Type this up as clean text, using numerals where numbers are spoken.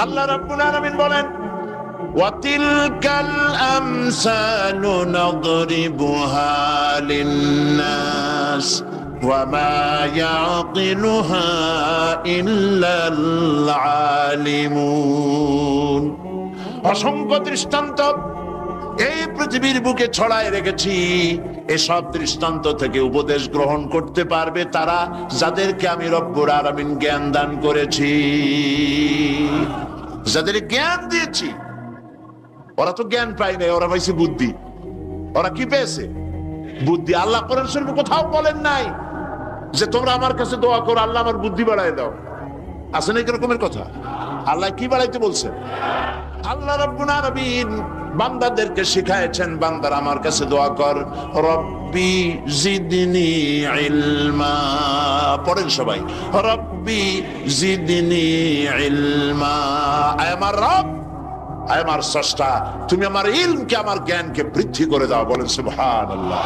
আল্লাহ রাব্বুল আলামিন বলেন, ওয়াতিলকাল আমসালু নাদরিবুহা লিন্নাস ওয়া মা ইয়াকিলুহা ইল্লাল আলিমুন। অসংখ্য দৃষ্টান্ত এই পৃথিবীর বুকে ছড়ায় রেখেছি। এসব দৃষ্টান্ত থেকে উপদেশ গ্রহণ করতে পারবে তারা, যাদেরকে আমি রব্বুল আলামিন জ্ঞান দান করেছি, যাদের জ্ঞান দিয়েছি। ওরা তো জ্ঞান পায় নাই, ওরা পাইছে বুদ্ধি। ওরা কি পেয়েছে? বুদ্ধি। আল্লাহ কোরআন শরীফে কোথাও বলেন নাই যে তোমরা আমার কাছে দোয়া করো, আল্লাহ আমার বুদ্ধি বাড়ায় দাও। আছে না এরকমের কথা? আল্লাহ কি বাড়াইতে বলছেন? আল্লাহ রাব্বুল আলামিন বান্দাদেরকে শিখায়েছেন, বান্দার আমার কাছে দোয়া কর, রব্বি জিদনি ইলমা। পড়েন সবাই, রব্বি জিদনি ইলমা। আয় আমার রব, আয় আমার স্রষ্টা, তুমি আমার ইলমকে, আমার জ্ঞানকে বৃদ্ধি করে দাও। বলেন সুবহানাল্লাহ।